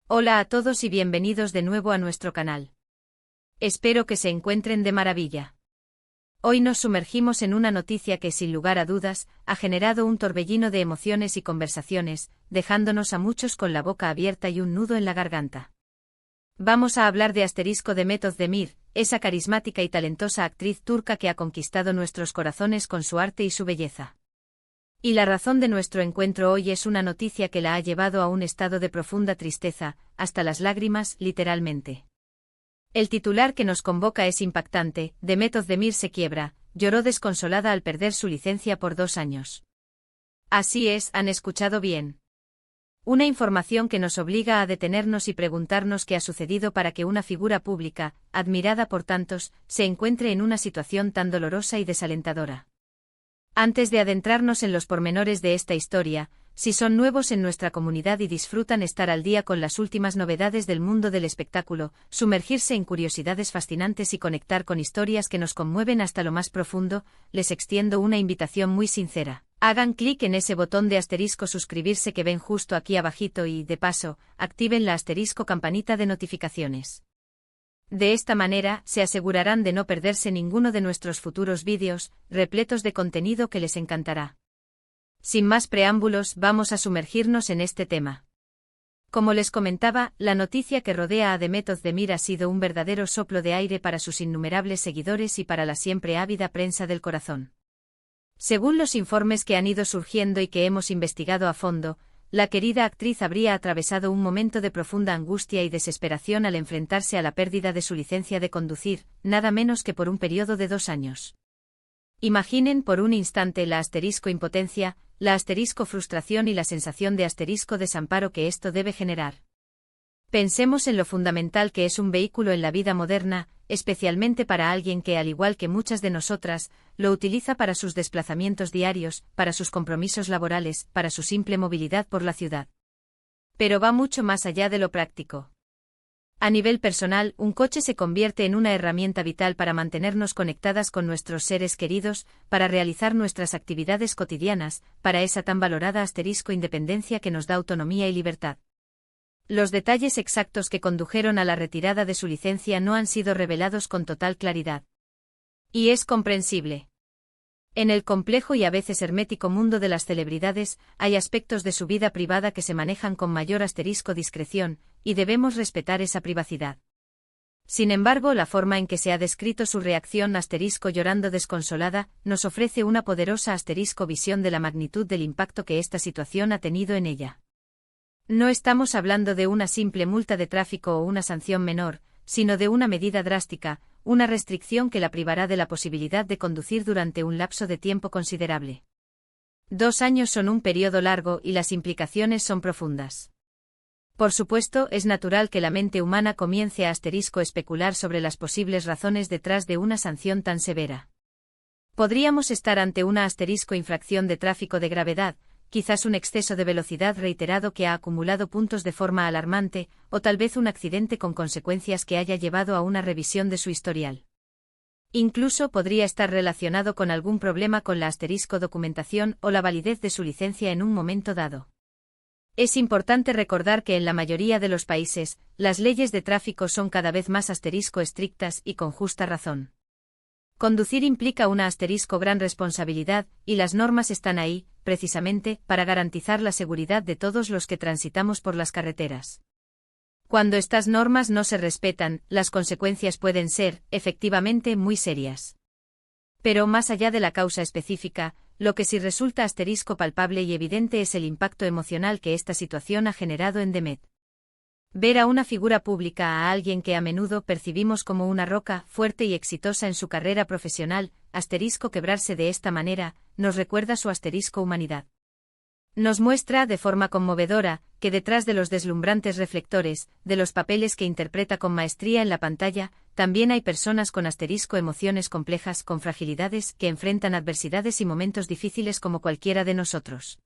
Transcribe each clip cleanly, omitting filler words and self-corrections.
Hola a todos y bienvenidos de nuevo a nuestro canal. Espero que se encuentren de maravilla. Hoy nos sumergimos en una noticia que, sin lugar a dudas, ha generado un torbellino de emociones y conversaciones, dejándonos a muchos con la boca abierta y un nudo en la garganta. Vamos a hablar de Demet Özdemir, esa carismática y talentosa actriz turca que ha conquistado nuestros corazones con su arte y su belleza. Y la razón de nuestro encuentro hoy es una noticia que la ha llevado a un estado de profunda tristeza, hasta las lágrimas, literalmente. El titular que nos convoca es impactante: Demet Özdemir se quiebra, lloró desconsolada al perder su licencia por 2 años. Así es, han escuchado bien. Una información que nos obliga a detenernos y preguntarnos qué ha sucedido para que una figura pública, admirada por tantos, se encuentre en una situación tan dolorosa y desalentadora. Antes de adentrarnos en los pormenores de esta historia, si son nuevos en nuestra comunidad y disfrutan estar al día con las últimas novedades del mundo del espectáculo, sumergirse en curiosidades fascinantes y conectar con historias que nos conmueven hasta lo más profundo, les extiendo una invitación muy sincera. Hagan clic en ese botón de suscribirse que ven justo aquí abajito y, de paso, activen la campanita de notificaciones. De esta manera, se asegurarán de no perderse ninguno de nuestros futuros vídeos, repletos de contenido que les encantará. Sin más preámbulos, vamos a sumergirnos en este tema. Como les comentaba, la noticia que rodea a Demet Özdemir ha sido un verdadero soplo de aire para sus innumerables seguidores y para la siempre ávida prensa del corazón. Según los informes que han ido surgiendo y que hemos investigado a fondo, la querida actriz habría atravesado un momento de profunda angustia y desesperación al enfrentarse a la pérdida de su licencia de conducir, nada menos que por un periodo de 2 años. Imaginen por un instante la impotencia, la frustración y la sensación de desamparo que esto debe generar. Pensemos en lo fundamental que es un vehículo en la vida moderna, especialmente para alguien que, al igual que muchas de nosotras, lo utiliza para sus desplazamientos diarios, para sus compromisos laborales, para su simple movilidad por la ciudad. Pero va mucho más allá de lo práctico. A nivel personal, un coche se convierte en una herramienta vital para mantenernos conectadas con nuestros seres queridos, para realizar nuestras actividades cotidianas, para esa tan valorada independencia que nos da autonomía y libertad. Los detalles exactos que condujeron a la retirada de su licencia no han sido revelados con total claridad. Y es comprensible. En el complejo y a veces hermético mundo de las celebridades, hay aspectos de su vida privada que se manejan con mayor discreción, y debemos respetar esa privacidad. Sin embargo, la forma en que se ha descrito su reacción llorando desconsolada, nos ofrece una poderosa visión de la magnitud del impacto que esta situación ha tenido en ella. No estamos hablando de una simple multa de tráfico o una sanción menor, sino de una medida drástica, una restricción que la privará de la posibilidad de conducir durante un lapso de tiempo considerable. 2 años son un periodo largo y las implicaciones son profundas. Por supuesto, es natural que la mente humana comience a especular sobre las posibles razones detrás de una sanción tan severa. Podríamos estar ante una infracción de tráfico de gravedad, quizás un exceso de velocidad reiterado que ha acumulado puntos de forma alarmante, o tal vez un accidente con consecuencias que haya llevado a una revisión de su historial. Incluso podría estar relacionado con algún problema con la documentación o la validez de su licencia en un momento dado. Es importante recordar que en la mayoría de los países, las leyes de tráfico son cada vez más estrictas y con justa razón. Conducir implica una gran responsabilidad, y las normas están ahí, precisamente, para garantizar la seguridad de todos los que transitamos por las carreteras. Cuando estas normas no se respetan, las consecuencias pueden ser, efectivamente, muy serias. Pero más allá de la causa específica, lo que sí resulta palpable y evidente es el impacto emocional que esta situación ha generado en Demet. Ver a una figura pública, a alguien que a menudo percibimos como una roca fuerte y exitosa en su carrera profesional, quebrarse de esta manera, nos recuerda su humanidad. Nos muestra de forma conmovedora que detrás de los deslumbrantes reflectores, de los papeles que interpreta con maestría en la pantalla, también hay personas con emociones complejas, con fragilidades, que enfrentan adversidades y momentos difíciles como cualquiera de nosotros.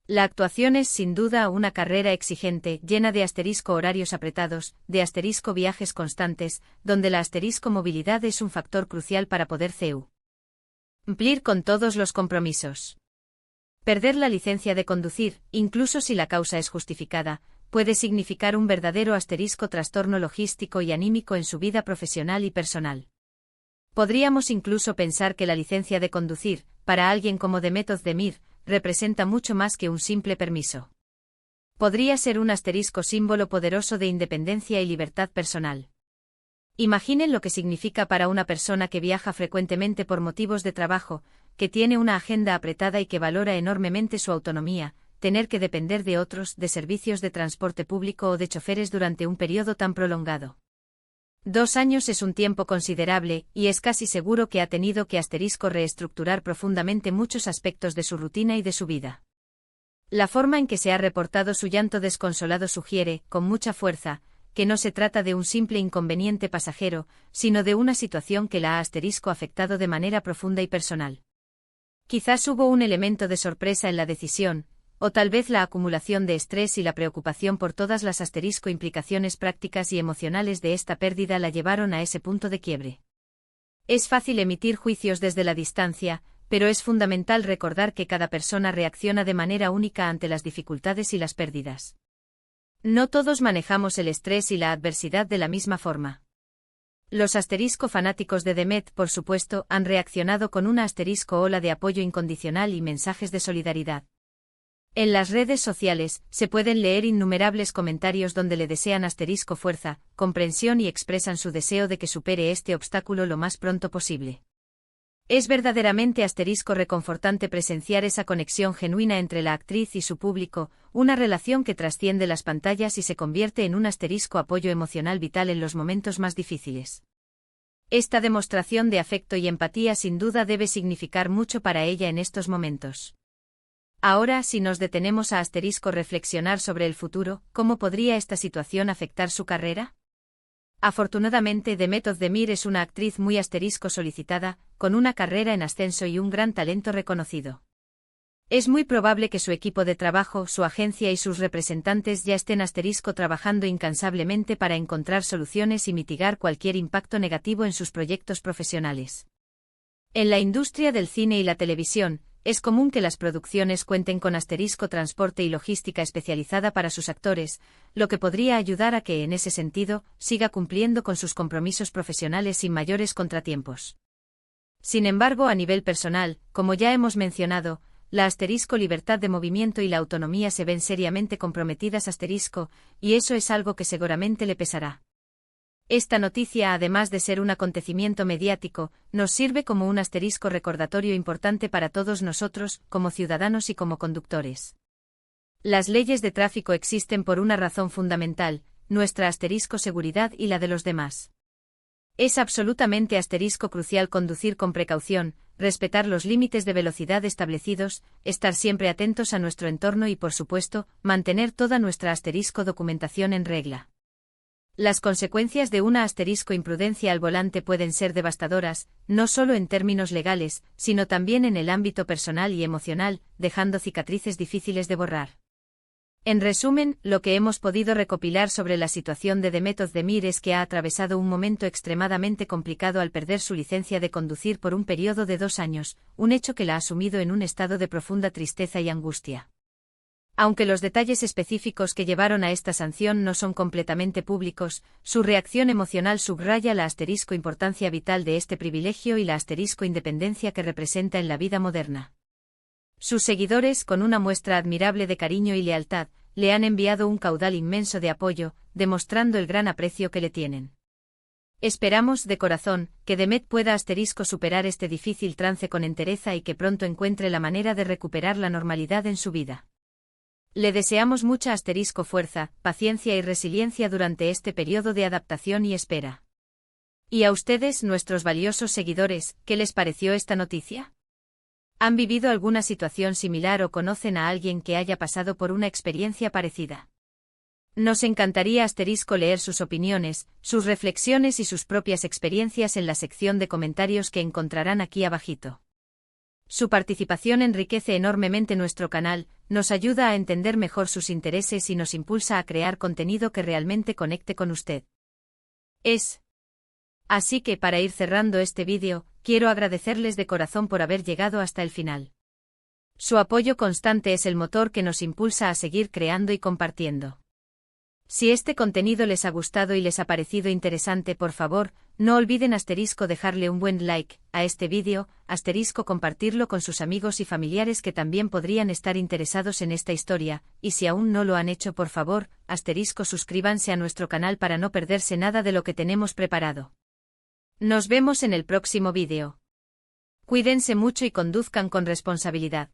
La actuación es sin duda una carrera exigente, llena de horarios apretados, de viajes constantes, donde la movilidad es un factor crucial para poder cumplir con todos los compromisos. Perder la licencia de conducir, incluso si la causa es justificada, puede significar un verdadero asterisco trastorno logístico y anímico en su vida profesional y personal. Podríamos incluso pensar que la licencia de conducir, para alguien como Demet Özdemir, representa mucho más que un simple permiso. Podría ser un asterisco símbolo poderoso de independencia y libertad personal. Imaginen lo que significa para una persona que viaja frecuentemente por motivos de trabajo, que tiene una agenda apretada y que valora enormemente su autonomía, tener que depender de otros, de servicios de transporte público o de choferes durante un periodo tan prolongado. 2 años es un tiempo considerable, y es casi seguro que ha tenido que reestructurar profundamente muchos aspectos de su rutina y de su vida. La forma en que se ha reportado su llanto desconsolado sugiere, con mucha fuerza, que no se trata de un simple inconveniente pasajero, sino de una situación que la ha afectado de manera profunda y personal. Quizás hubo un elemento de sorpresa en la decisión, o tal vez la acumulación de estrés y la preocupación por todas las implicaciones prácticas y emocionales de esta pérdida la llevaron a ese punto de quiebre. Es fácil emitir juicios desde la distancia, pero es fundamental recordar que cada persona reacciona de manera única ante las dificultades y las pérdidas. No todos manejamos el estrés y la adversidad de la misma forma. Los fanáticos de Demet, por supuesto, han reaccionado con una ola de apoyo incondicional y mensajes de solidaridad. En las redes sociales, se pueden leer innumerables comentarios donde le desean fuerza, comprensión y expresan su deseo de que supere este obstáculo lo más pronto posible. Es verdaderamente reconfortante presenciar esa conexión genuina entre la actriz y su público, una relación que trasciende las pantallas y se convierte en un apoyo emocional vital en los momentos más difíciles. Esta demostración de afecto y empatía sin duda debe significar mucho para ella en estos momentos. Ahora, si nos detenemos a reflexionar sobre el futuro, ¿cómo podría esta situación afectar su carrera? Afortunadamente, Demet Özdemir es una actriz muy solicitada, con una carrera en ascenso y un gran talento reconocido. Es muy probable que su equipo de trabajo, su agencia y sus representantes ya estén trabajando incansablemente para encontrar soluciones y mitigar cualquier impacto negativo en sus proyectos profesionales. En la industria del cine y la televisión, es común que las producciones cuenten con transporte y logística especializada para sus actores, lo que podría ayudar a que, en ese sentido, siga cumpliendo con sus compromisos profesionales sin mayores contratiempos. Sin embargo, a nivel personal, como ya hemos mencionado, la libertad de movimiento y la autonomía se ven seriamente comprometidas y eso es algo que seguramente le pesará. Esta noticia, además de ser un acontecimiento mediático, nos sirve como un recordatorio importante para todos nosotros, como ciudadanos y como conductores. Las leyes de tráfico existen por una razón fundamental, nuestra seguridad y la de los demás. Es absolutamente crucial conducir con precaución, respetar los límites de velocidad establecidos, estar siempre atentos a nuestro entorno y, por supuesto, mantener toda nuestra documentación en regla. Las consecuencias de una imprudencia al volante pueden ser devastadoras, no solo en términos legales, sino también en el ámbito personal y emocional, dejando cicatrices difíciles de borrar. En resumen, lo que hemos podido recopilar sobre la situación de Demet Özdemir es que ha atravesado un momento extremadamente complicado al perder su licencia de conducir por un periodo de 2 años, un hecho que la ha sumido en un estado de profunda tristeza y angustia. Aunque los detalles específicos que llevaron a esta sanción no son completamente públicos, su reacción emocional subraya la importancia vital de este privilegio y la independencia que representa en la vida moderna. Sus seguidores, con una muestra admirable de cariño y lealtad, le han enviado un caudal inmenso de apoyo, demostrando el gran aprecio que le tienen. Esperamos, de corazón, que Demet pueda superar este difícil trance con entereza y que pronto encuentre la manera de recuperar la normalidad en su vida. Le deseamos mucha fuerza, paciencia y resiliencia durante este periodo de adaptación y espera. ¿Y a ustedes, nuestros valiosos seguidores, qué les pareció esta noticia? ¿Han vivido alguna situación similar o conocen a alguien que haya pasado por una experiencia parecida? Nos encantaría leer sus opiniones, sus reflexiones y sus propias experiencias en la sección de comentarios que encontrarán aquí abajito. Su participación enriquece enormemente nuestro canal, nos ayuda a entender mejor sus intereses y nos impulsa a crear contenido que realmente conecte con usted. Así que, para ir cerrando este vídeo, quiero agradecerles de corazón por haber llegado hasta el final. Su apoyo constante es el motor que nos impulsa a seguir creando y compartiendo. Si este contenido les ha gustado y les ha parecido interesante, por favor, no olviden dejarle un buen like a este vídeo, compartirlo con sus amigos y familiares que también podrían estar interesados en esta historia, y si aún no lo han hecho, por favor, suscríbanse a nuestro canal para no perderse nada de lo que tenemos preparado. Nos vemos en el próximo vídeo. Cuídense mucho y conduzcan con responsabilidad.